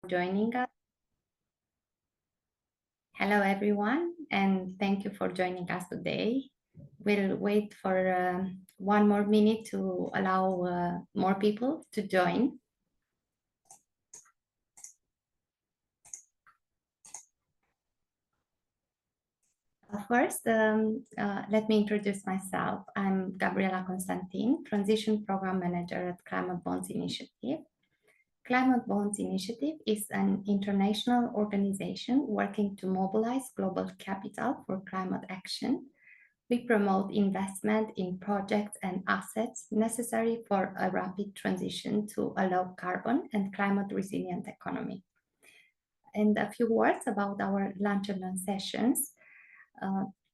Joining us. Hello, everyone, and thank you for joining us today. We'll wait for one more minute to allow more people to join. First, let me introduce myself. I'm Gabriela Constantin, Transition Program Manager at Climate Bonds Initiative. Climate Bonds Initiative is an international organization working to mobilize global capital for climate action. We promote investment in projects and assets necessary for a rapid transition to a low carbon and climate resilient economy. And a few words about our lunch and learn sessions.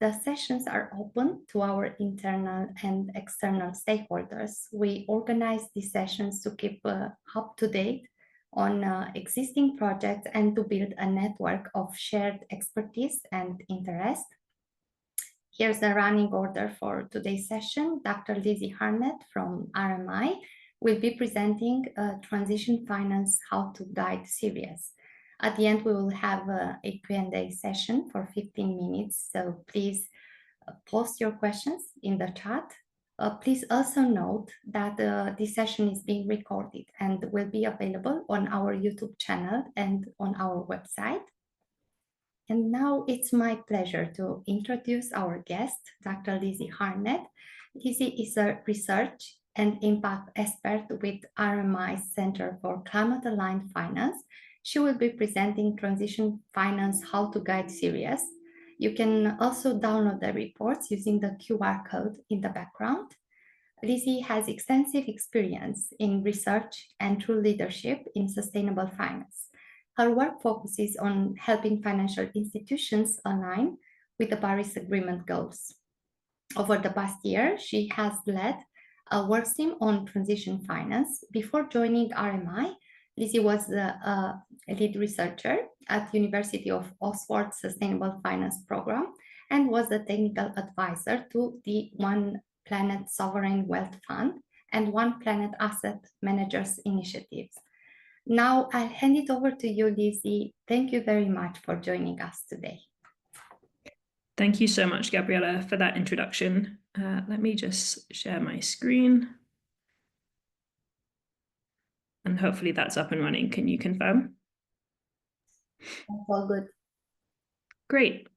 The sessions are open to our internal and external stakeholders. We organize these sessions to keep up to date on existing projects and to build a network of shared expertise and interest. Here's the running order for today's session. Dr. Lizzy Harnett from RMI will be presenting Transition Finance How to Guide series. At the end, we will have a Q&A session for 15 minutes, so please post your questions in the chat. Please also note that this session is being recorded and will be available on our YouTube channel and on our website. And now it's my pleasure to introduce our guest, Dr. Lizzy Harnett. Lizzy is a research and impact expert with RMI's Center for Climate Aligned Finance. She will be presenting Transition Finance How to Guide series. You can also download the reports using the QR code in the background. Lizzy has extensive experience in research and through leadership in sustainable finance. Her work focuses on helping financial institutions align with the Paris Agreement goals. Over the past year, she has led a workstream on transition finance. Before joining RMI, Lizzy was a lead researcher at University of Oxford Sustainable Finance Program and was a technical advisor to the One Planet Sovereign Wealth Fund and One Planet Asset Managers initiatives. Now I'll hand it over to you, Lizzy. Thank you very much for joining us today. Thank you so much, Gabriela, for that introduction. Let me just share my screen. And hopefully that's up and running. Can you confirm? That's all good. Great.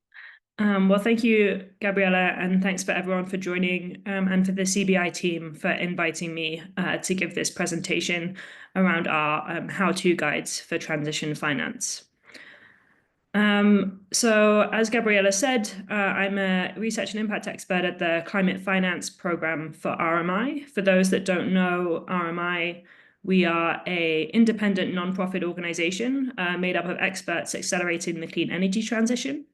Well, thank you, Gabriela, and thanks for everyone for joining and for the CBI team for inviting me to give this presentation around our how-to guides for transition finance. So as Gabriela said, I'm a research and impact expert at the Climate Finance Program for RMI. For those that don't know RMI, we are an independent nonprofit organization made up of experts accelerating the clean energy transition.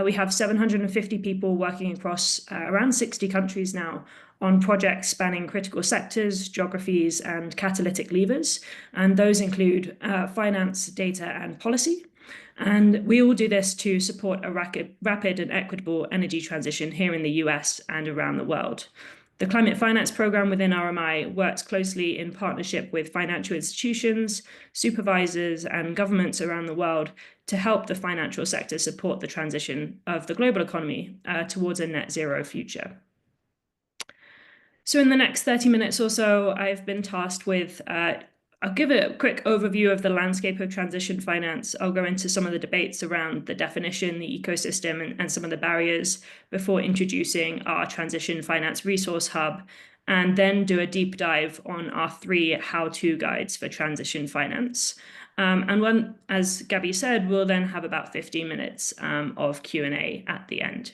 We have 750 people working across around 60 countries now on projects spanning critical sectors, geographies, and catalytic levers. And those include finance, data, and policy. And we all do this to support a rapid and equitable energy transition here in the US and around the world. The Climate Finance Program within RMI works closely in partnership with financial institutions, supervisors, and governments around the world to help the financial sector support the transition of the global economy towards a net zero future. So in the next 30 minutes or so, I've been tasked with I'll give a quick overview of the landscape of transition finance. I'll go into some of the debates around the definition, the ecosystem, and some of the barriers before introducing our Transition Finance Resource Hub, and then do a deep dive on our 3 how-to guides for transition finance. And as Gabby said, we'll then have about 15 minutes of Q&A at the end.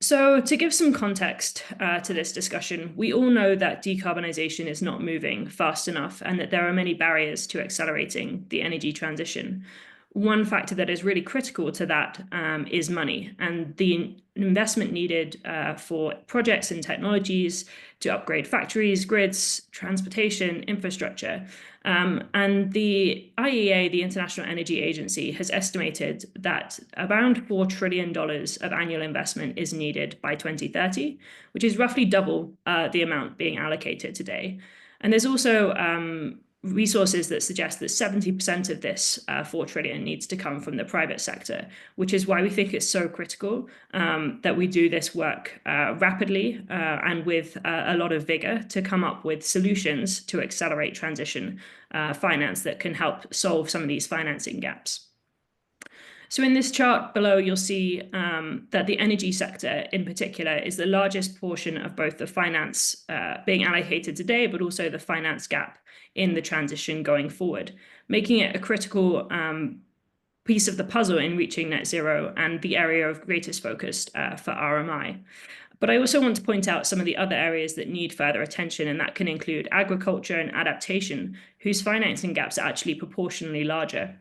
So to give some context to this discussion, we all know that decarbonisation is not moving fast enough and that there are many barriers to accelerating the energy transition. One factor that is really critical to that is money and the investment needed for projects and technologies to upgrade factories, grids, transportation, infrastructure. And the IEA, the International Energy Agency, has estimated that around $4 trillion of annual investment is needed by 2030, which is roughly double the amount being allocated today. And there's also resources that suggest that 70% of this 4 trillion needs to come from the private sector, which is why we think it's so critical that we do this work rapidly and with a lot of vigor to come up with solutions to accelerate transition finance that can help solve some of these financing gaps. So in this chart below, you'll see that the energy sector in particular is the largest portion of both the finance being allocated today, but also the finance gap in the transition going forward, making it a critical piece of the puzzle in reaching net zero and the area of greatest focus for RMI. But I also want to point out some of the other areas that need further attention, and that can include agriculture and adaptation, whose financing gaps are actually proportionally larger.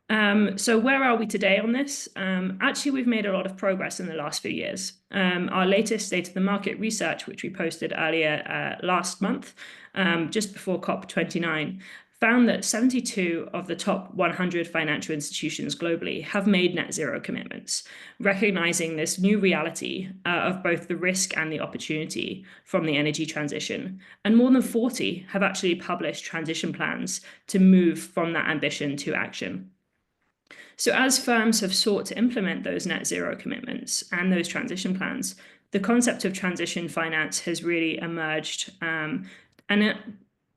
So where are we today on this? Actually, we've made a lot of progress in the last few years. Our latest State of the Market research, which we posted earlier last month, just before COP29, found that 72 of the top 100 financial institutions globally have made net zero commitments, recognizing this new reality of both the risk and the opportunity from the energy transition. And more than 40 have actually published transition plans to move from that ambition to action. So as firms have sought to implement those net zero commitments and those transition plans, the concept of transition finance has really emerged.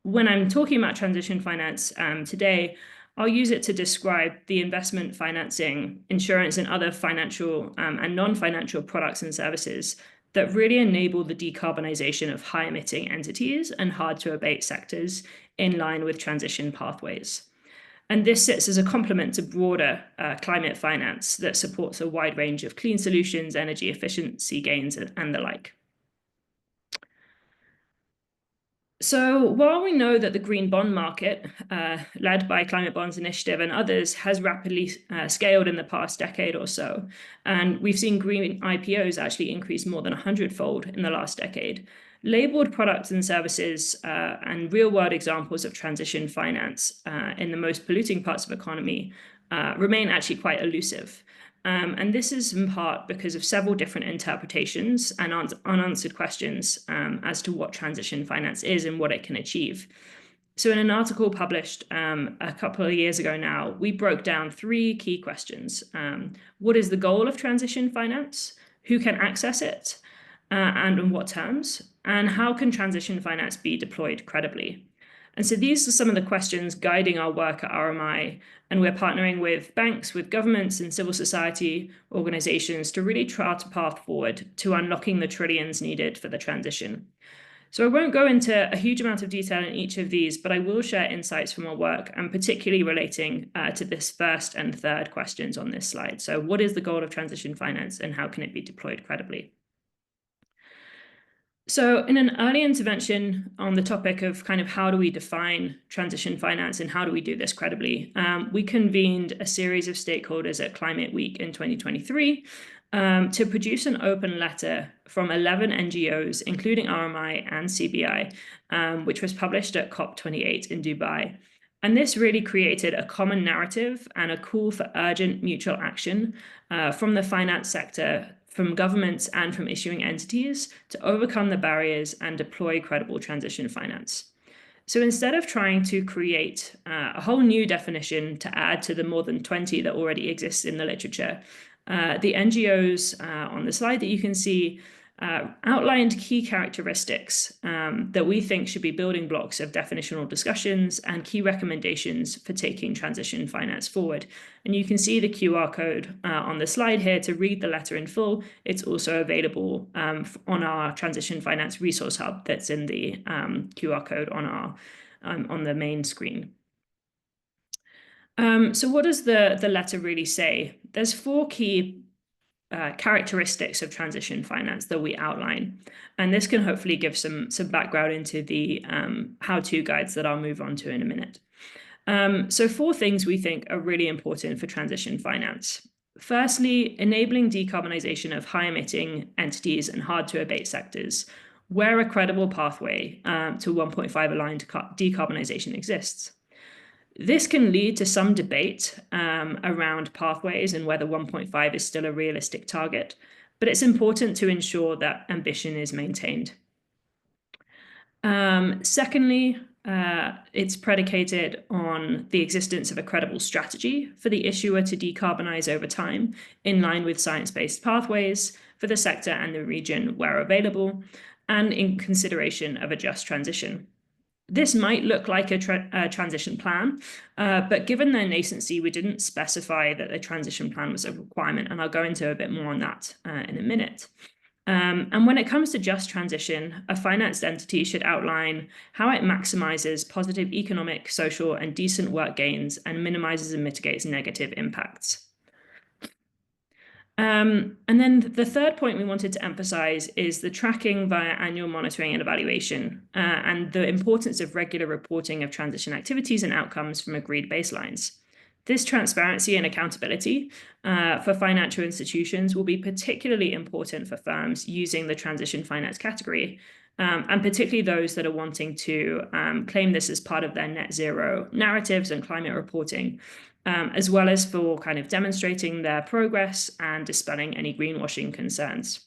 When I'm talking about transition finance today, I'll use it to describe the investment financing, insurance, and other financial and non-financial products and services that really enable the decarbonization of high-emitting entities and hard-to-abate sectors in line with transition pathways. And this sits as a complement to broader climate finance that supports a wide range of clean solutions, energy efficiency gains, and the like. So while we know that the green bond market, led by Climate Bonds Initiative and others, has rapidly scaled in the past decade or so, and we've seen green IPOs actually increase more than 100-fold in the last decade, labeled products and services and real-world examples of transition finance in the most polluting parts of the economy remain actually quite elusive. And this is in part because of several different interpretations and unanswered questions as to what transition finance is and what it can achieve. So in an article published a couple of years ago now, we broke down 3 key questions. What is the goal of transition finance? Who can access it? And on what terms? And how can transition finance be deployed credibly? And so these are some of the questions guiding our work at RMI, and we're partnering with banks, with governments and civil society organizations to really chart a path forward to unlocking the trillions needed for the transition. So I won't go into a huge amount of detail in each of these, but I will share insights from our work, and particularly relating to this first and third questions on this slide. So what is the goal of transition finance and how can it be deployed credibly? So in an early intervention on the topic of kind of how do we define transition finance and how do we do this credibly, we convened a series of stakeholders at Climate Week in 2023 to produce an open letter from 11 NGOs, including RMI and CBI, which was published at COP28 in Dubai. And this really created a common narrative and a call for urgent mutual action from the finance sector, from governments and from issuing entities to overcome the barriers and deploy credible transition finance. So instead of trying to create a whole new definition to add to the more than 20 that already exists in the literature, the NGOs on the slide that you can see outlined key characteristics that we think should be building blocks of definitional discussions and key recommendations for taking transition finance forward. And you can see the QR code on the slide here to read the letter in full. It's also available on our Transition Finance Resource Hub that's in the QR code on the main screen. So what does the letter really say? There's 4 key characteristics of transition finance that we outline. And this can hopefully give some background into the how-to guides that I'll move on to in a minute. So 4 things we think are really important for transition finance. Firstly, enabling decarbonization of high-emitting entities and hard-to-abate sectors, where a credible pathway to 1.5 aligned decarbonization exists. This can lead to some debate around pathways and whether 1.5 is still a realistic target, but it's important to ensure that ambition is maintained. Secondly, It's predicated on the existence of a credible strategy for the issuer to decarbonize over time in line with science-based pathways for the sector and the region where available, and in consideration of a just transition. This might look like a transition plan, but given their nascency, we didn't specify that a transition plan was a requirement, and I'll go into a bit more on that in a minute. And when it comes to just transition, a financed entity should outline how it maximizes positive economic, social, and decent work gains and minimizes and mitigates negative impacts. And then the third point we wanted to emphasize is the tracking via annual monitoring and evaluation, and the importance of regular reporting of transition activities and outcomes from agreed baselines. This transparency and accountability for financial institutions will be particularly important for firms using the transition finance category, and particularly those that are wanting to claim this as part of their net zero narratives and climate reporting, as well as for kind of demonstrating their progress and dispelling any greenwashing concerns.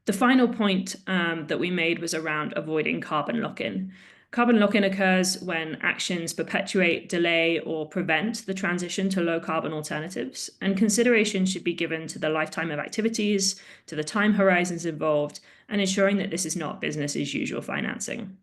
The final point that we made was around avoiding carbon lock-in. Carbon lock-in occurs when actions perpetuate, delay, or prevent the transition to low-carbon alternatives, and consideration should be given to the lifetime of activities, to the time horizons involved, and ensuring that this is not business as usual financing.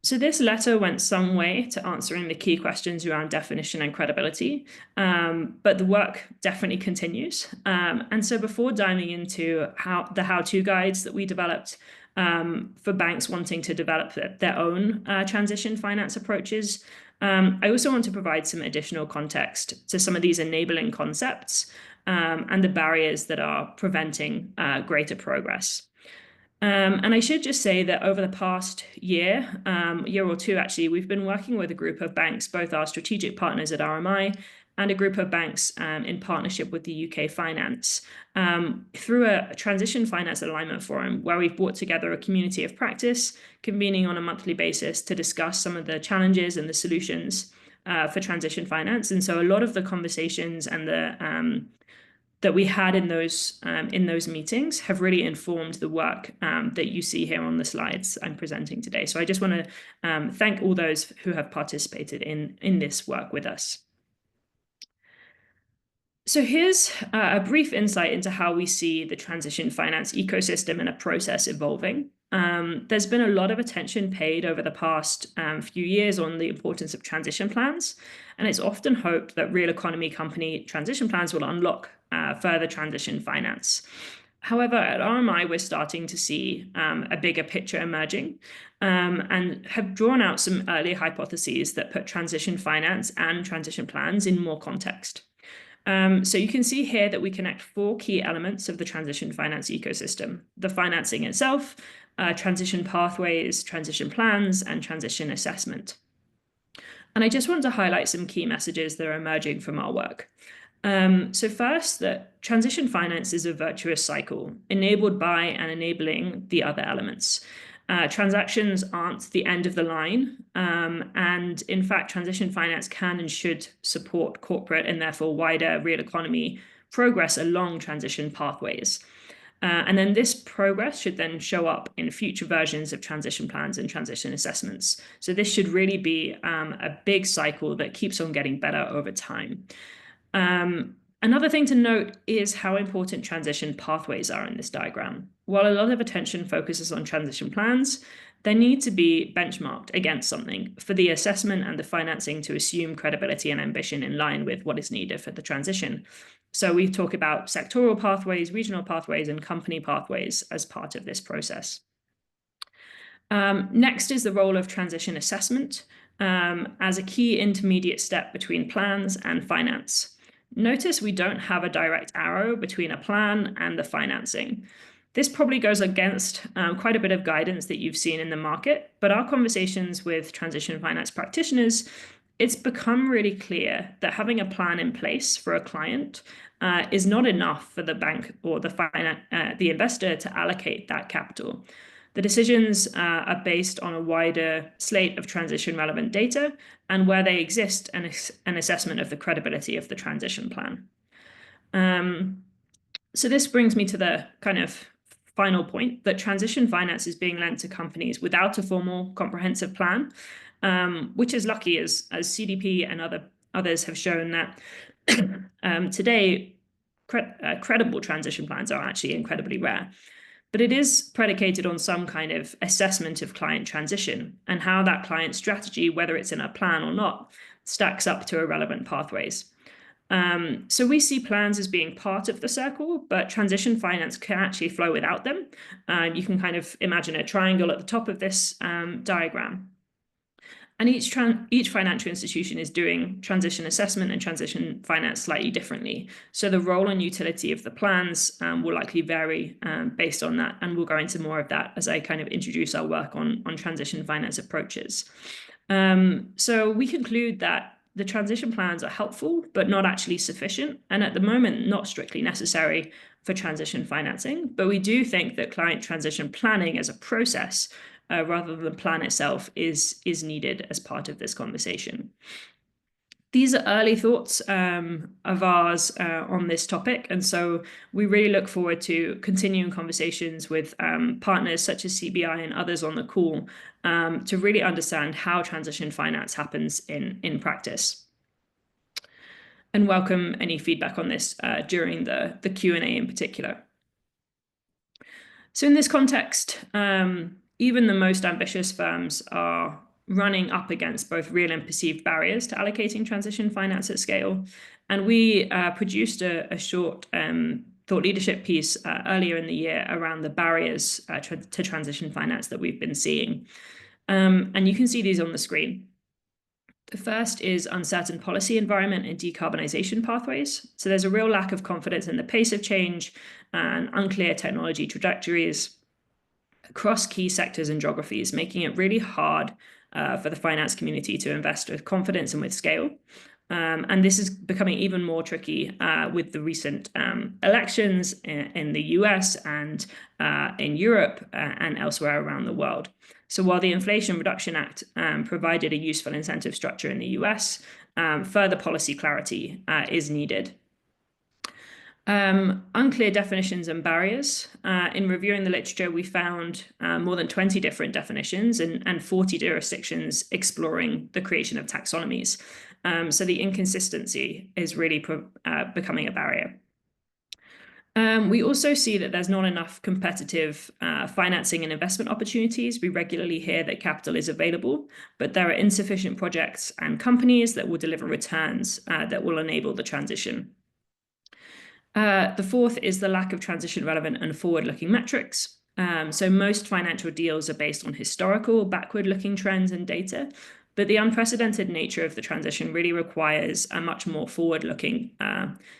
So this letter went some way to answering the key questions around definition and credibility, but the work definitely continues. And so before diving into the how-to guides that we developed for banks wanting to develop their own transition finance approaches, I also want to provide some additional context to some of these enabling concepts and the barriers that are preventing greater progress. And I should just say that over the past year or two, actually, we've been working with a group of banks, both our strategic partners at RMI and a group of banks in partnership with the UK Finance, through a transition finance alignment forum where we've brought together a community of practice, convening on a monthly basis to discuss some of the challenges and the solutions for transition finance. And so a lot of the conversations and the that we had in those meetings have really informed the work that you see here on the slides I'm presenting today. So I just want to thank all those who have participated in this work with us. So here's a brief insight into how we see the transition finance ecosystem and a process evolving. There's been a lot of attention paid over the past few years on the importance of transition plans, and it's often hoped that real economy company transition plans will unlock further transition finance. However, at RMI, we're starting to see a bigger picture emerging and have drawn out some early hypotheses that put transition finance and transition plans in more context. So you can see here that we connect four key elements of the transition finance ecosystem: the financing itself, transition pathways, transition plans, and transition assessment. And I just want to highlight some key messages that are emerging from our work. So first, that transition finance is a virtuous cycle enabled by and enabling the other elements. Transactions aren't the end of the line, and in fact, transition finance can and should support corporate and therefore wider real economy progress along transition pathways. And then this progress should then show up in future versions of transition plans and transition assessments. So this should really be a big cycle that keeps on getting better over time. Another thing to note is how important transition pathways are in this diagram. While a lot of attention focuses on transition plans, they need to be benchmarked against something for the assessment and the financing to assume credibility and ambition in line with what is needed for the transition. So we talk about sectoral pathways, regional pathways, and company pathways as part of this process. Next is the role of transition assessment as a key intermediate step between plans and finance. Notice we don't have a direct arrow between a plan and the financing. This probably goes against quite a bit of guidance that you've seen in the market, but our conversations with transition finance practitioners, it's become really clear that having a plan in place for a client is not enough for the bank or the investor to allocate that capital. The decisions are based on a wider slate of transition relevant data and where they exist, an assessment of the credibility of the transition plan. So this brings me to the kind of final point that transition finance is being lent to companies without a formal comprehensive plan, which is lucky as CDP and others have shown that today credible transition plans are actually incredibly rare. But it is predicated on some kind of assessment of client transition and how that client strategy, whether it's in a plan or not, stacks up to irrelevant pathways. So we see plans as being part of the circle, but transition finance can actually flow without them. You can kind of imagine a triangle at the top of this diagram. And each financial institution is doing transition assessment and transition finance slightly differently. So the role and utility of the plans will likely vary based on that. And we'll go into more of that as I kind of introduce our work on transition finance approaches. So we conclude that the transition plans are helpful, but not actually sufficient. And at the moment, not strictly necessary for transition financing. But we do think that client transition planning as a process rather than the plan itself is needed as part of this conversation. These are early thoughts of ours on this topic, and so we really look forward to continuing conversations with partners such as CBI and others on the call to really understand how transition finance happens in practice. And welcome any feedback on this during the Q&A in particular. So in this context, even the most ambitious firms are running up against both real and perceived barriers to allocating transition finance at scale. And we produced a short thought leadership piece earlier in the year around the barriers to transition finance that we've been seeing. And you can see these on the screen. The first is uncertain policy environment and decarbonisation pathways. So there's a real lack of confidence in the pace of change and unclear technology trajectories across key sectors and geographies, making it really hard for the finance community to invest with confidence and with scale. And this is becoming even more tricky with the recent elections in the US and in Europe and elsewhere around the world. So while the Inflation Reduction Act provided a useful incentive structure in the US, further policy clarity is needed. Unclear definitions and barriers. In reviewing the literature, we found more than 20 different definitions and 40 jurisdictions exploring the creation of taxonomies. So the inconsistency is really becoming a barrier. We also see that there's not enough competitive financing and investment opportunities. We regularly hear that capital is available, but there are insufficient projects and companies that will deliver returns that will enable the transition. The fourth is the lack of transition relevant and forward-looking metrics. So most financial deals are based on historical, backward-looking trends and data, but the unprecedented nature of the transition really requires a much more forward-looking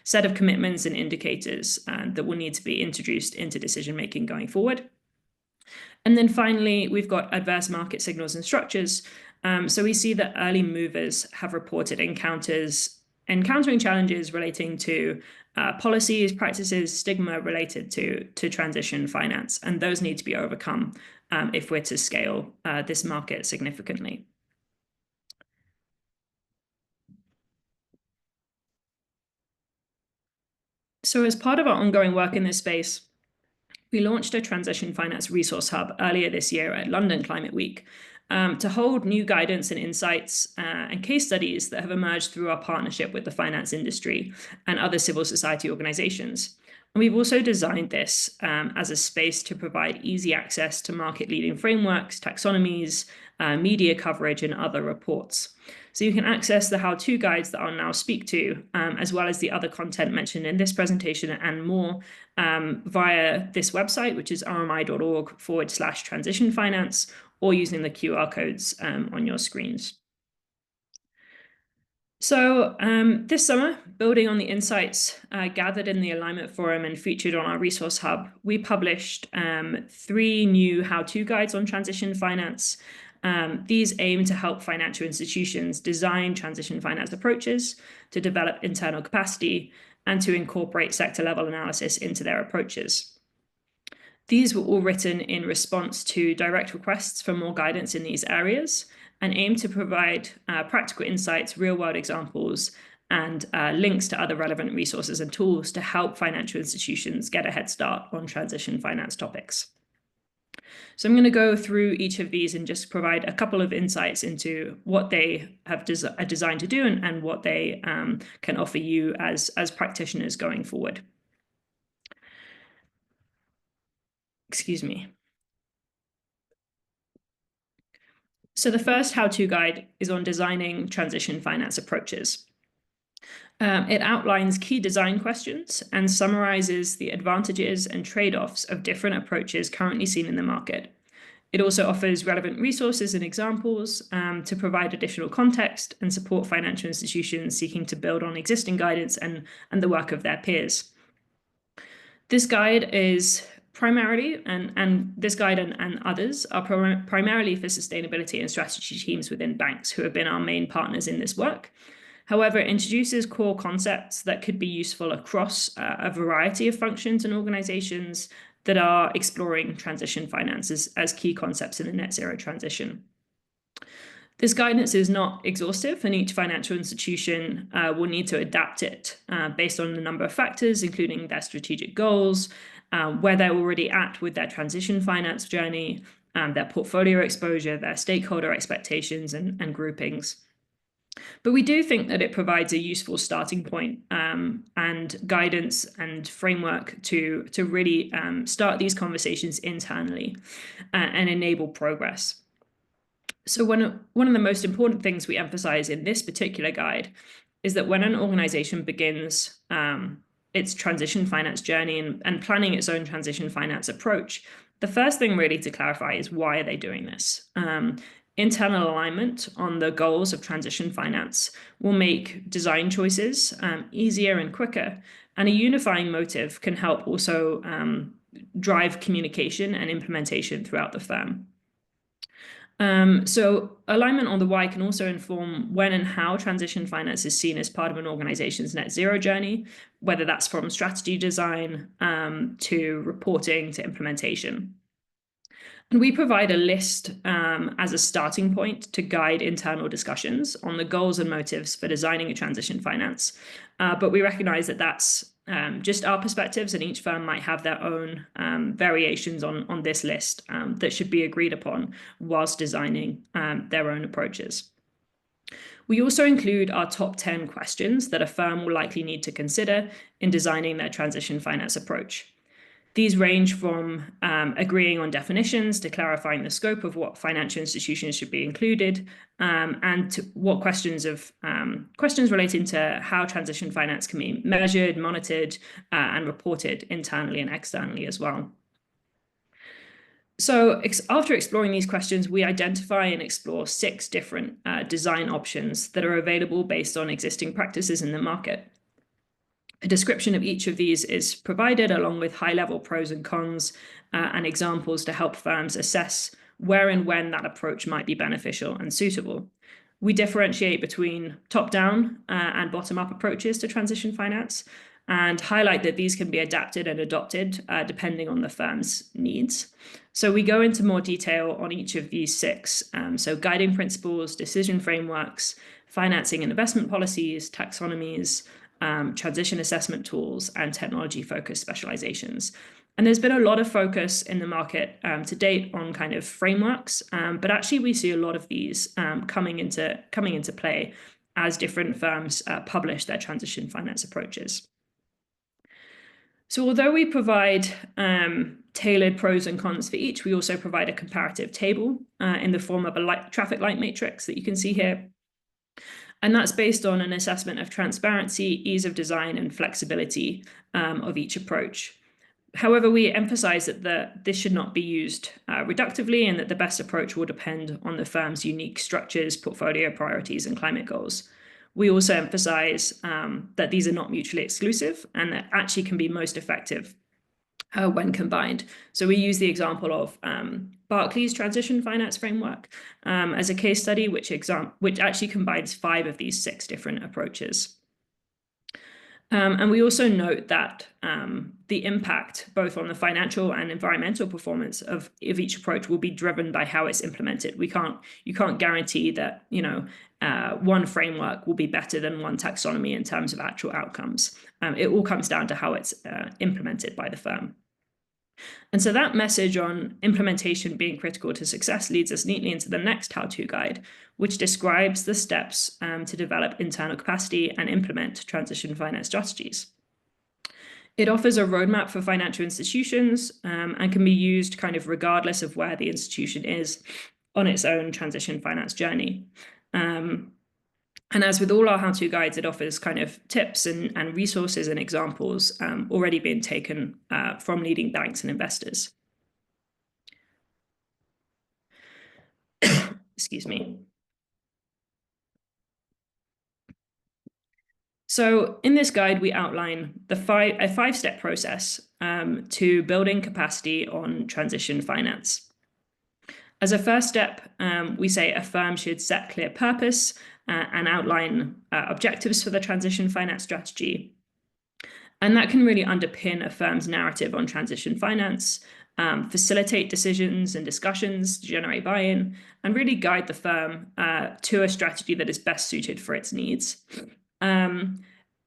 set of commitments and indicators that will need to be introduced into decision-making going forward. And then finally, we've got adverse market signals and structures. So we see that early movers have reported encountering challenges relating to policies, practices, stigma related to transition finance, and those need to be overcome if we're to scale this market significantly. So as part of our ongoing work in this space, we launched a transition finance resource hub earlier this year at London Climate Week to hold new guidance and insights and case studies that have emerged through our partnership with the finance industry and other civil society organizations. And we've also designed this as a space to provide easy access to market-leading frameworks, taxonomies, media coverage, and other reports. So you can access the how-to guides that I'll now speak to, as well as the other content mentioned in this presentation and more via this website, which is rmi.org/transition finance, or using the QR codes on your screens. So this summer, building on the insights gathered in the Alignment Forum and featured on our resource hub, we published 3 new how-to guides on transition finance. These aim to help financial institutions design transition finance approaches, to develop internal capacity, and to incorporate sector-level analysis into their approaches. These were all written in response to direct requests for more guidance in these areas and aim to provide practical insights, real-world examples, and links to other relevant resources and tools to help financial institutions get a head start on transition finance topics. So I'm going to go through each of these and just provide a couple of insights into what they are designed to do and what they can offer you as practitioners going forward. Excuse me. So the first how-to guide is on designing transition finance approaches. It outlines key design questions and summarizes the advantages and trade-offs of different approaches currently seen in the market. It also offers relevant resources and examples to provide additional context and support financial institutions seeking to build on existing guidance and the work of their peers. This guide is primarily, and this guide and others are primarily for sustainability and strategy teams within banks who have been our main partners in this work. However, it introduces core concepts that could be useful across a variety of functions and organizations that are exploring transition finance as key concepts in the net zero transition. This guidance is not exhaustive, and each financial institution will need to adapt it based on a number of factors, including their strategic goals, where they're already at with their transition finance journey, their portfolio exposure, their stakeholder expectations and groupings. But we do think that it provides a useful starting point and guidance and framework to really start these conversations internally and enable progress. So one of the most important things we emphasize in this particular guide is that when an organization begins its transition finance journey and planning its own transition finance approach, the first thing really to clarify is why are they doing this? Internal alignment on the goals of transition finance will make design choices easier and quicker, and a unifying motive can help also drive communication and implementation throughout the firm. So alignment on the why can also inform when and how transition finance is seen as part of an organization's net zero journey, whether that's from strategy design to reporting to implementation. And we provide a list as a starting point to guide internal discussions on the goals and motives for designing a transition finance. But we recognize that that's just our perspectives, and each firm might have their own variations on this list that should be agreed upon whilst designing their own approaches. We also include our top 10 questions that a firm will likely need to consider in designing their transition finance approach. These range from agreeing on definitions to clarifying the scope of what financial institutions should be included, and to what questions relating to how transition finance can be measured, monitored, and reported internally and externally as well. So after exploring these questions, we identify and explore 6 different design options that are available based on existing practices in the market. A description of each of these is provided along with high-level pros and cons and examples to help firms assess where and when that approach might be beneficial and suitable. We differentiate between top-down and bottom-up approaches to transition finance and highlight that these can be adapted and adopted depending on the firm's needs. So we go into more detail on each of these 6, so guiding principles, decision frameworks, financing and investment policies, taxonomies, transition assessment tools, and technology-focused specializations. And there's been a lot of focus in the market to date on kind of frameworks, but actually we see a lot of these coming into play as different firms publish their transition finance approaches. So although we provide tailored pros and cons for each, we also provide a comparative table in the form of a traffic light matrix that you can see here. And that's based on an assessment of transparency, ease of design, and flexibility of each approach. However, we emphasize that this should not be used reductively, and that the best approach will depend on the firm's unique structures, portfolio priorities, and climate goals. We also emphasize that these are not mutually exclusive and that actually can be most effective when combined. So we use the example of Barclays transition finance framework as a case study, which actually combines 5 of these 6 different approaches. And we also note that the impact, both on the financial and environmental performance of each approach, will be driven by how it's implemented. You can't guarantee that one framework will be better than one taxonomy in terms of actual outcomes. It all comes down to how it's implemented by the firm. And so that message on implementation being critical to success leads us neatly into the next how-to guide, which describes the steps to develop internal capacity and implement transition finance strategies. It offers a roadmap for financial institutions and can be used kind of regardless of where the institution is on its own transition finance journey. And as with all our how-to guides, it offers kind of tips and resources and examples already being taken from leading banks and investors. Excuse me. So in this guide, we outline a five-step process to building capacity on transition finance. As a first step, we say a firm should set clear purpose and outline objectives for the transition finance strategy. And that can really underpin a firm's narrative on transition finance, facilitate decisions and discussions to generate buy-in, and really guide the firm to a strategy that is best suited for its needs.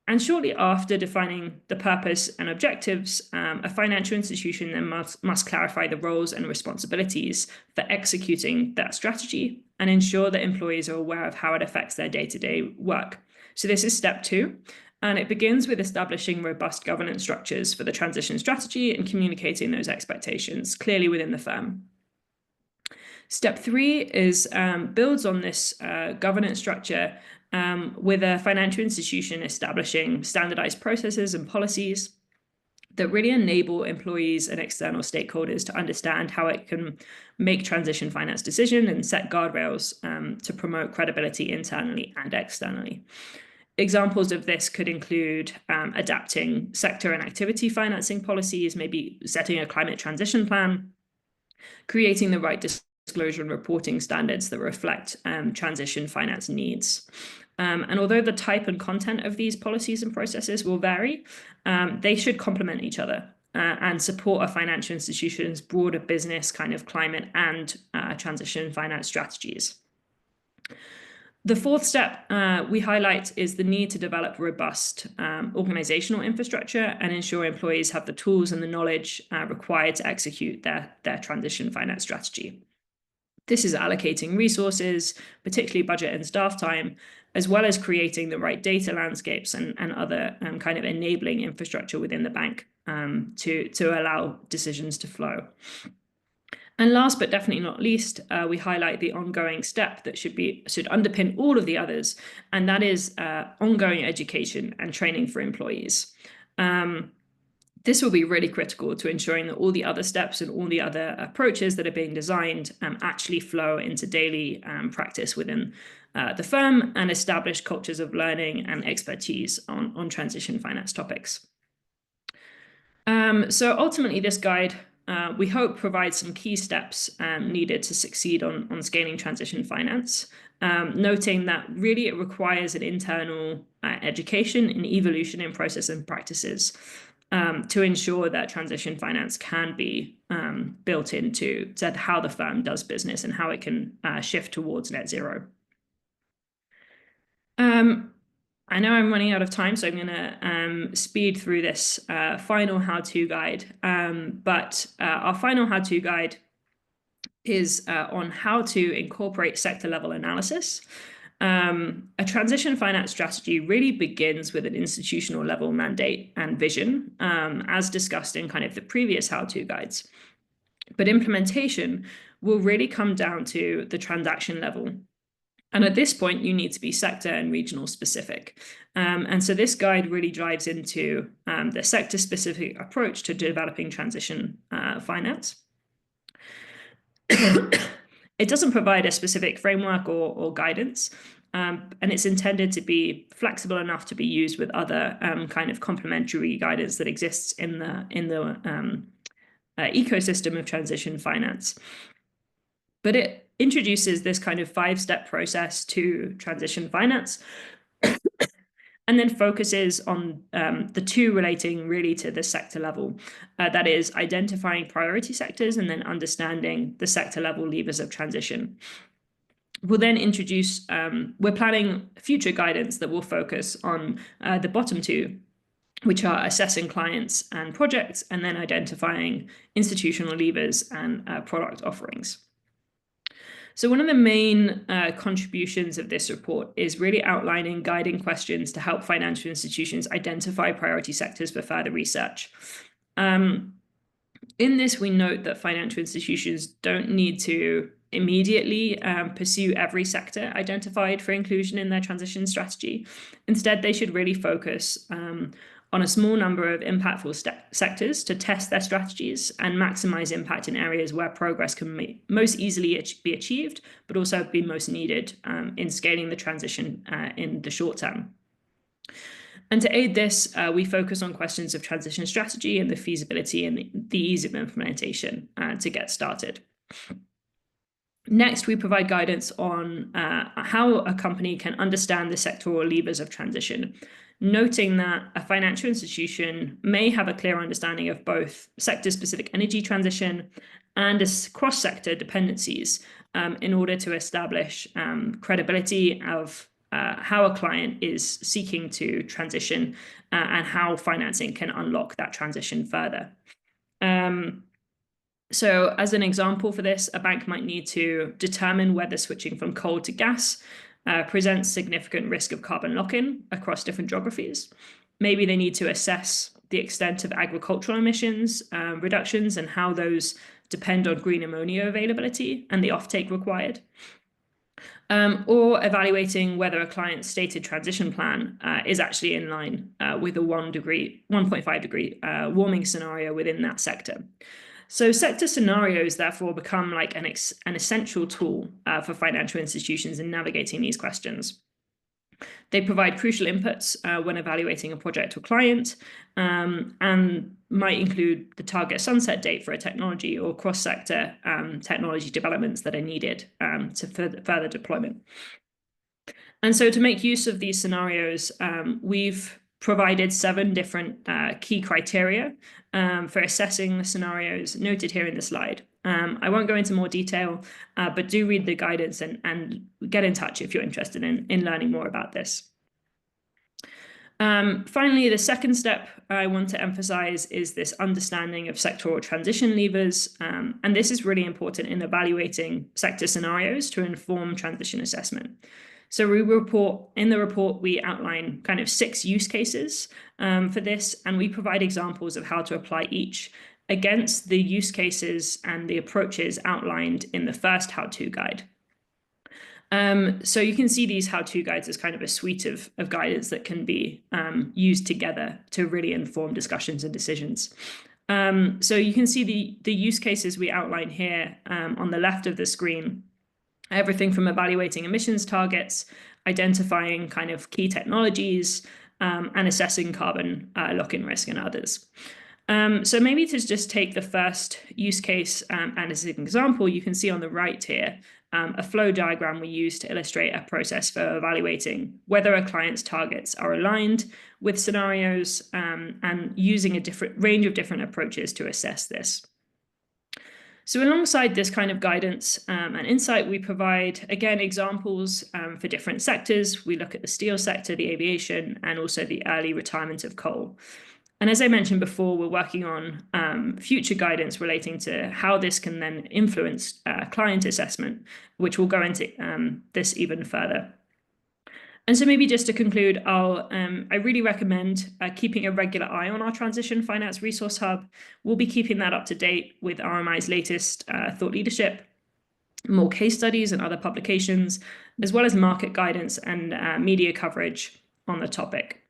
And shortly after defining the purpose and objectives, a financial institution then must clarify the roles and responsibilities for executing that strategy and ensure that employees are aware of how it affects their day-to-day work. So this is step 2, and it begins with establishing robust governance structures for the transition strategy and communicating those expectations clearly within the firm. Step 3 is builds on this governance structure with a financial institution establishing standardized processes and policies that really enable employees and external stakeholders to understand how it can make transition finance decisions and set guardrails to promote credibility internally and externally. Examples of this could include adapting sector and activity financing policies, maybe setting a climate transition plan, creating the right disclosure and reporting standards that reflect transition finance needs. And although the type and content of these policies and processes will vary, they should complement each other and support a financial institution's broader business kind of climate and transition finance strategies. The fourth step we highlight is the need to develop robust organizational infrastructure and ensure employees have the tools and the knowledge required to execute their transition finance strategy. This is allocating resources, particularly budget and staff time, as well as creating the right data landscapes and other kind of enabling infrastructure within the bank to allow decisions to flow. And last but definitely not least, we highlight the ongoing step that should underpin all of the others, and that is ongoing education and training for employees. This will be really critical to ensuring that all the other steps and all the other approaches that are being designed actually flow into daily practice within the firm and establish cultures of learning and expertise on transition finance topics. So ultimately, this guide, we hope, provides some key steps needed to succeed on scaling transition finance, noting that really it requires an internal education and evolution in process and practices to ensure that transition finance can be built into how the firm does business and how it can shift towards net zero. I know I'm running out of time, so I'm going to speed through this final how-to guide. But our final how-to guide is on how to incorporate sector-level analysis. A transition finance strategy really begins with an institutional level mandate and vision, as discussed in kind of the previous how-to guides. But implementation will really come down to the transaction level. And at this point, you need to be sector and regional specific. And so this guide really drives into the sector-specific approach to developing transition finance. It doesn't provide a specific framework or guidance, and it's intended to be flexible enough to be used with other kind of complementary guidance that exists in the ecosystem of transition finance. But it introduces this kind of 5-step process to transition finance and then focuses on the two relating really to the sector level. That is identifying priority sectors and then understanding the sector level levers of transition. We'll then introduce, we're planning future guidance that will focus on the bottom two, which are assessing clients and projects, and then identifying institutional levers and product offerings. So one of the main contributions of this report is really outlining guiding questions to help financial institutions identify priority sectors for further research. In this, we note that financial institutions don't need to immediately pursue every sector identified for inclusion in their transition strategy. Instead, they should really focus on a small number of impactful sectors to test their strategies and maximize impact in areas where progress can most easily be achieved, but also be most needed in scaling the transition in the short term. And to aid this, we focus on questions of transition strategy and the feasibility and the ease of implementation to get started. Next, we provide guidance on how a company can understand the sectoral levers of transition, noting that a financial institution may have a clear understanding of both sector-specific energy transition and cross-sector dependencies in order to establish credibility of how a client is seeking to transition and how financing can unlock that transition further. So as an example for this, a bank might need to determine whether switching from coal to gas presents significant risk of carbon lock-in across different geographies. Maybe they need to assess the extent of agricultural emissions reductions and how those depend on green ammonia availability and the offtake required. Or evaluating whether a client's stated transition plan is actually in line with a 1.5 degree warming scenario within that sector. So sector scenarios therefore become like an essential tool for financial institutions in navigating these questions. They provide crucial inputs when evaluating a project or client and might include the target sunset date for a technology or cross-sector technology developments that are needed to further deployment. And so to make use of these scenarios, we've provided 7 different key criteria for assessing the scenarios noted here in the slide. I won't go into more detail, but do read the guidance and get in touch if you're interested in learning more about this. Finally, the second step I want to emphasize is this understanding of sectoral transition levers. And this is really important in evaluating sector scenarios to inform transition assessment. So in the report, we outline kind of 6 use cases for this, and we provide examples of how to apply each against the use cases and the approaches outlined in the first how-to guide. So you can see these how-to guides as kind of a suite of guidance that can be used together to really inform discussions and decisions. So you can see the use cases we outline here on the left of the screen. Everything from evaluating emissions targets, identifying kind of key technologies, and assessing carbon lock-in risk and others. So maybe to just take the first use case and as an example, you can see on the right here a flow diagram we use to illustrate a process for evaluating whether a client's targets are aligned with scenarios and using a range of different approaches to assess this. So alongside this kind of guidance and insight, we provide, again, examples for different sectors. We look at the steel sector, the aviation, and also the early retirement of coal. And as I mentioned before, we're working on future guidance relating to how this can then influence client assessment, which will go into this even further. And so maybe just to conclude, I really recommend keeping a regular eye on our Transition Finance Resource Hub. We'll be keeping that up to date with RMI's latest thought leadership, more case studies and other publications, as well as market guidance and media coverage on the topic.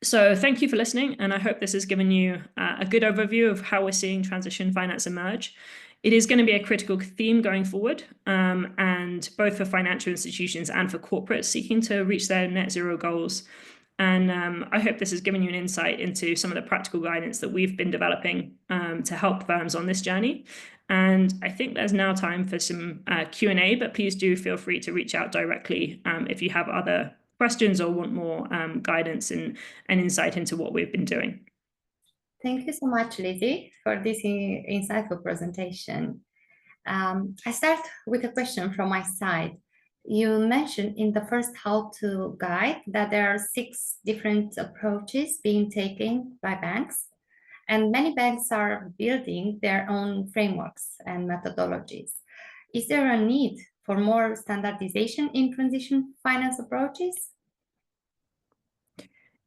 So thank you for listening, and I hope this has given you a good overview of how we're seeing transition finance emerge. It is going to be a critical theme going forward, and both for financial institutions and for corporates seeking to reach their net zero goals. And I hope this has given you an insight into some of the practical guidance that we've been developing to help firms on this journey. And I think there's now time for some Q&A, but please do feel free to reach out directly if you have other questions or want more guidance and insight into what we've been doing. Thank you so much, Lizzy, for this insightful presentation. I start with a question from my side. You mentioned in the first how-to guide that there are 6 different approaches being taken by banks, and many banks are building their own frameworks and methodologies. Is there a need for more standardization in transition finance approaches?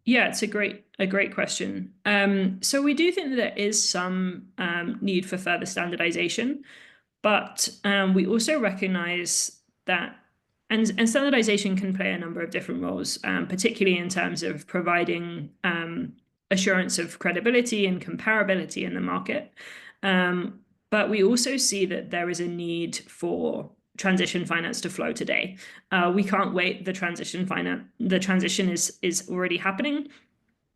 Yeah, it's a great question. So we do think that there is some need for further standardization, but we also recognize that, and standardization can play a number of different roles, particularly in terms of providing assurance of credibility and comparability in the market. But we also see that there is a need for transition finance to flow today. We can't wait. The transition is already happening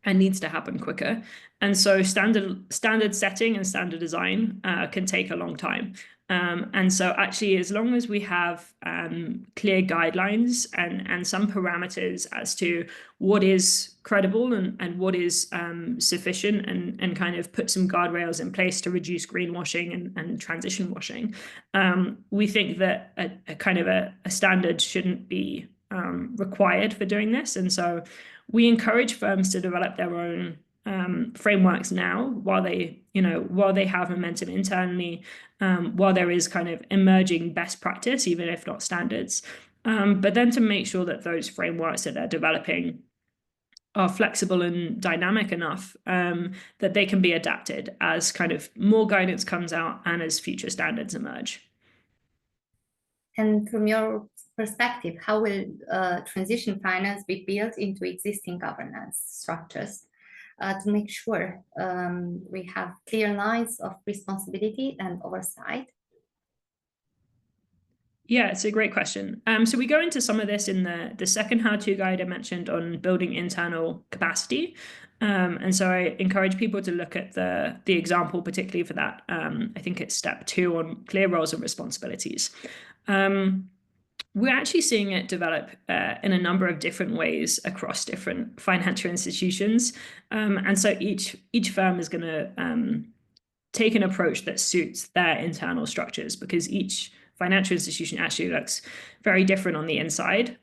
and needs to happen quicker. And so standard setting and standard design can take a long time. And so actually, as long as we have clear guidelines and some parameters as to what is credible and what is sufficient, and kind of put some guardrails in place to reduce greenwashing and transition washing, we think that a kind of a standard shouldn't be required for doing this. And so we encourage firms to develop their own frameworks now, while they have momentum internally, while there is kind of emerging best practice, even if not standards. But then to make sure that those frameworks that they're developing are flexible and dynamic enough that they can be adapted as kind of more guidance comes out and as future standards emerge. And from your perspective, how will transition finance be built into existing governance structures to make sure we have clear lines of responsibility and oversight? Yeah, it's a great question. So we go into some of this in the second how-to guide I mentioned on building internal capacity. And so I encourage people to look at the example, particularly for that. I think it's step 2 on clear roles and responsibilities. We're actually seeing it develop in a number of different ways across different financial institutions. And so each firm is going to take an approach that suits their internal structures, because each financial institution actually looks very different on the inside.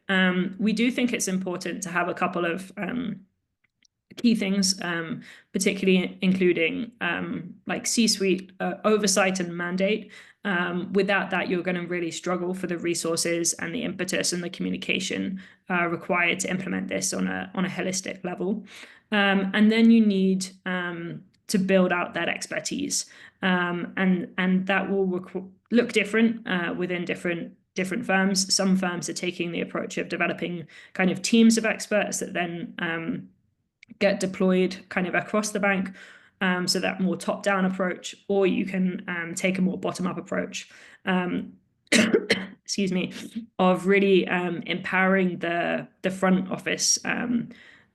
We do think it's important to have a couple of key things, particularly including like C-suite oversight and mandate. Without that, you're going to really struggle for the resources and the impetus and the communication required to implement this on a holistic level. And then you need to build out that expertise, and that will look different within different firms. Some firms are taking the approach of developing kind of teams of experts that then get deployed kind of across the bank, so that more top-down approach, or you can take a more bottom-up approach, excuse me, of really empowering the front office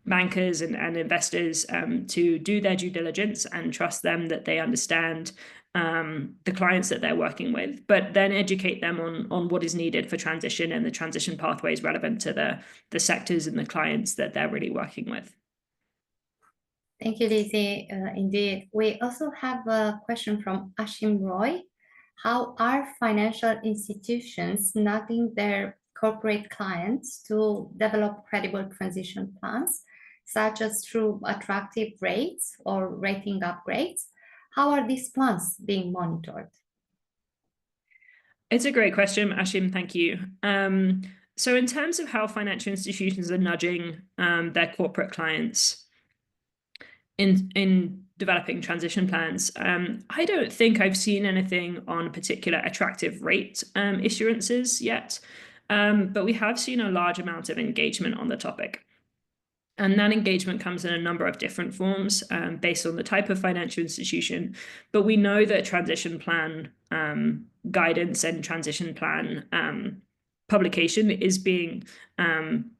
bankers and investors to do their due diligence and trust them that they understand the clients that they're working with, but then educate them on what is needed for transition and the transition pathways relevant to the sectors and the clients that they're really working with. Thank you, Lizzy. Indeed. We also have a question from Ashim Roy. How are financial institutions nudging their corporate clients to develop credible transition plans, such as through attractive rates or rating upgrades? How are these plans being monitored? It's a great question, Ashim. Thank you. So in terms of how financial institutions are nudging their corporate clients in developing transition plans, I don't think I've seen anything on particular attractive rate issuances yet, but we have seen a large amount of engagement on the topic. And that engagement comes in a number of different forms based on the type of financial institution. But we know that transition plan guidance and transition plan publication is being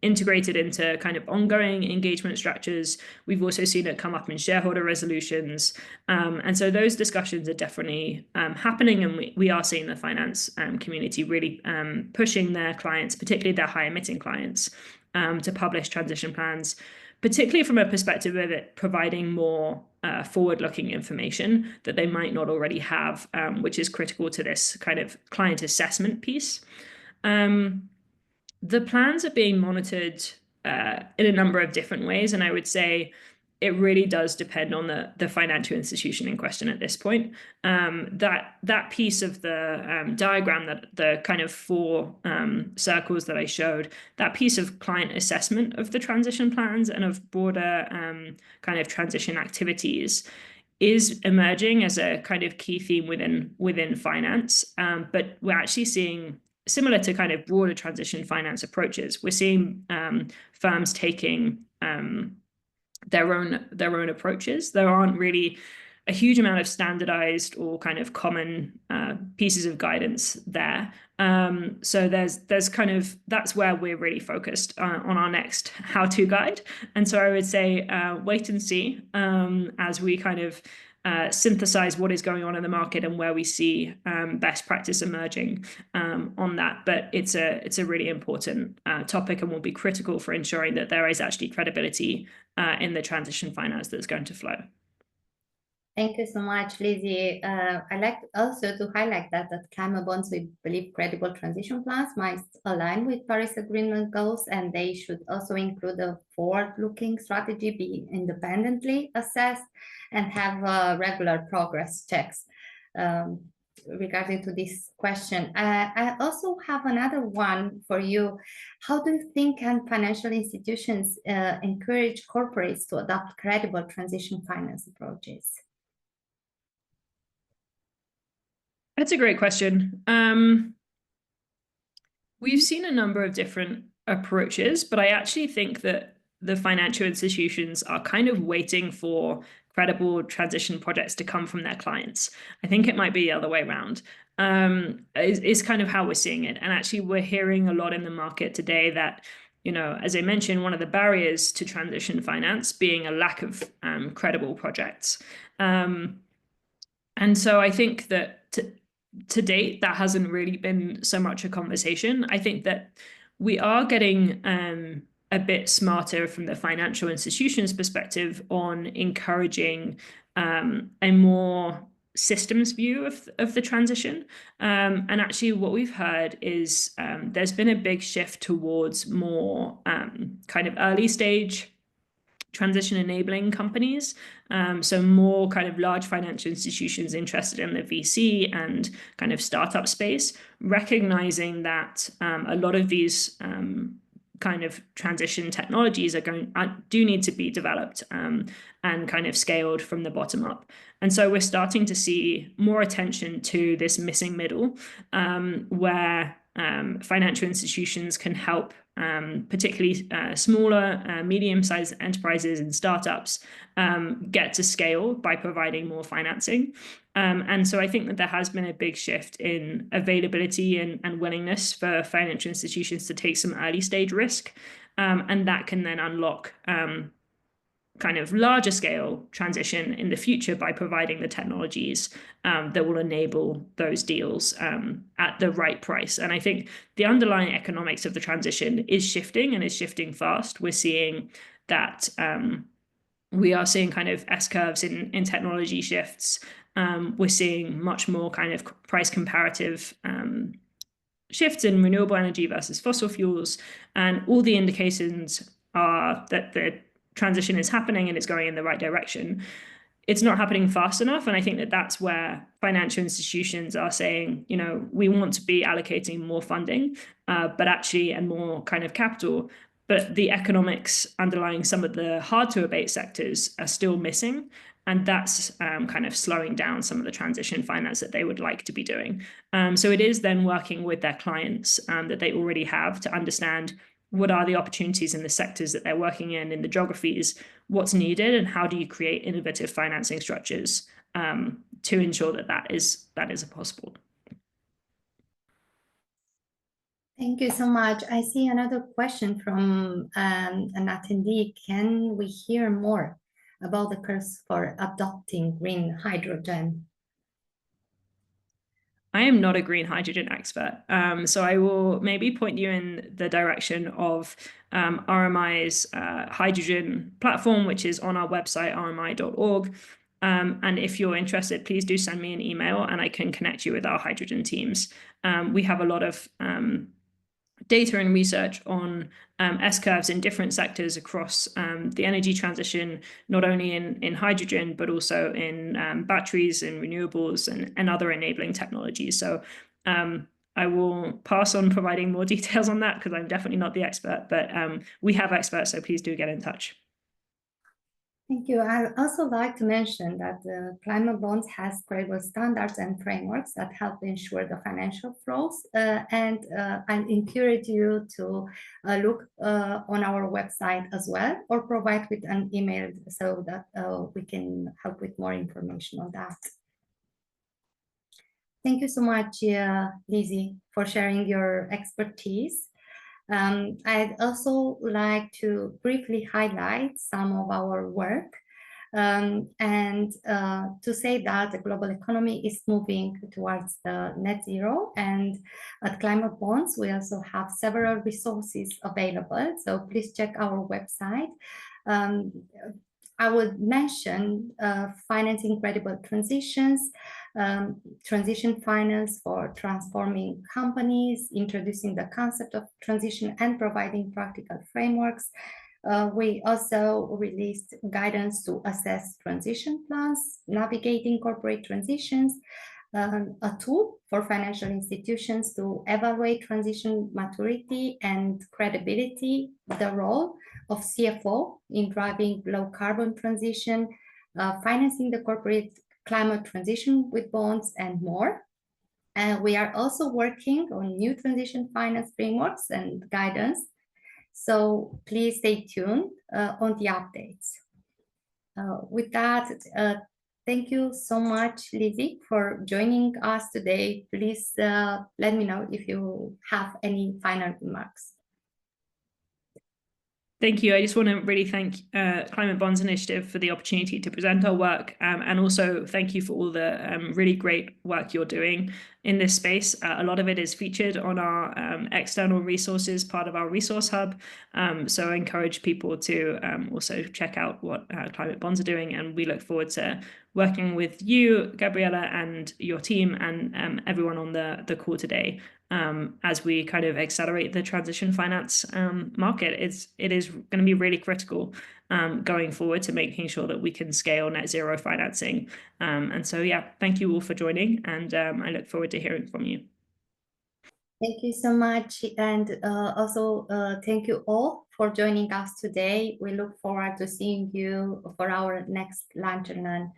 integrated into kind of ongoing engagement structures. We've also seen it come up in shareholder resolutions. And so those discussions are definitely happening, and we are seeing the finance community really pushing their clients, particularly their high emitting clients, to publish transition plans, particularly from a perspective of it providing more forward-looking information that they might not already have, which is critical to this kind of client assessment piece. The plans are being monitored in a number of different ways, and I would say it really does depend on the financial institution in question at this point. That piece of the diagram, that the kind of four circles that I showed, that piece of client assessment of the transition plans and of broader kind of transition activities is emerging as a kind of key theme within finance. But we're actually seeing, similar to kind of broader transition finance approaches, we're seeing firms taking their own approaches. There aren't really a huge amount of standardized or kind of common pieces of guidance there. So there's kind of, that's where we're really focused on our next how-to guide. And so I would say wait and see as we kind of synthesize what is going on in the market and where we see best practice emerging on that. But it's a really important topic and will be critical for ensuring that there is actually credibility in the transition finance that's going to flow. Thank you so much, Lizzy. I'd like also to highlight that at Climate Bonds, we believe credible transition plans must align with Paris Agreement goals, and they should also include a forward-looking strategy, be independently assessed, and have regular progress checks. Regarding to this question, I also have another one for you. How do you think can financial institutions encourage corporates to adopt credible transition finance approaches? That's a great question. We've seen a number of different approaches, but I actually think that the financial institutions are kind of waiting for credible transition projects to come from their clients. I think it might be the other way around. Is kind of how we're seeing it. And actually, we're hearing a lot in the market today that, you know, as I mentioned, one of the barriers to transition finance being a lack of credible projects. And so I think that to date, that hasn't really been so much a conversation. I think that we are getting a bit smarter from the financial institutions' perspective on encouraging a more systems view of the transition. And actually what we've heard is there's been a big shift towards more kind of early stage transition enabling companies. So more kind of large financial institutions interested in the VC and kind of startup space, recognizing that a lot of these kind of transition technologies do need to be developed and kind of scaled from the bottom up. And so we're starting to see more attention to this missing middle where financial institutions can help particularly smaller, medium-sized enterprises and startups get to scale by providing more financing. And so I think that there has been a big shift in availability and willingness for financial institutions to take some early stage risk. And that can then unlock kind of larger scale transition in the future by providing the technologies that will enable those deals at the right price. And I think the underlying economics of the transition is shifting and is shifting fast. We're seeing that we are seeing kind of S-curves in technology shifts. We're seeing much more kind of price comparative shifts in renewable energy versus fossil fuels. And all the indications are that the transition is happening and it's going in the right direction. It's not happening fast enough. And I think that that's where financial institutions are saying, you know, we want to be allocating more funding, but actually, and more kind of capital, but the economics underlying some of the hard to abate sectors are still missing. And that's kind of slowing down some of the transition finance that they would like to be doing. So it is then working with their clients that they already have to understand what are the opportunities in the sectors that they're working in the geographies, what's needed, and how do you create innovative financing structures to ensure that that is possible. Thank you so much. I see another question from an attendee. Can we hear more about the curves for adopting green hydrogen? I am not a green hydrogen expert, so I will maybe point you in the direction of RMI's hydrogen platform, which is on our website, rmi.org. And if you're interested, please do send me an email and I can connect you with our hydrogen teams. We have a lot of data and research on S-curves in different sectors across the energy transition, not only in hydrogen, but also in batteries and renewables and other enabling technologies. So I will pass on providing more details on that because I'm definitely not the expert, but we have experts, so please do get in touch. Thank you. I'd also like to mention that the Climate Bonds has credible standards and frameworks that help ensure the financial flows. And I encourage you to look on our website as well, or provide with an email so that we can help with more information on that. Thank you so much, Lizzy, for sharing your expertise. I'd also like to briefly highlight some of our work and to say that the global economy is moving towards the net zero, and at Climate Bonds we also have several resources available, so please check our website. I would mention financing credible transitions, transition finance for transforming companies, introducing the concept of transition and providing practical frameworks. We also released guidance to assess transition plans, navigating corporate transitions, a tool for financial institutions to evaluate transition maturity and credibility, the role of CFO in driving low carbon transition, financing the corporate climate transition with bonds, and more. And we are also working on new transition finance frameworks and guidance. So please stay tuned on the updates. With that, thank you so much, Lizzy, for joining us today. Please let me know if you have any final remarks. Thank you. I just want to really thank Climate Bonds Initiative for the opportunity to present our work, and also thank you for all the really great work you're doing in this space. A lot of it is featured on our external resources, part of our resource hub. So I encourage people to also check out what Climate Bonds are doing, and we look forward to working with you, Gabriella, and your team, and everyone on the call today. As we kind of accelerate the transition finance market, it is going to be really critical going forward to making sure that we can scale net zero financing. And so, yeah, thank you all for joining, and I look forward to hearing from you. Thank you so much, and also thank you all for joining us today. We look forward to seeing you for our next lunch and learn,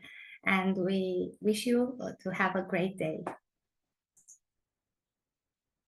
and we wish you to have a great day.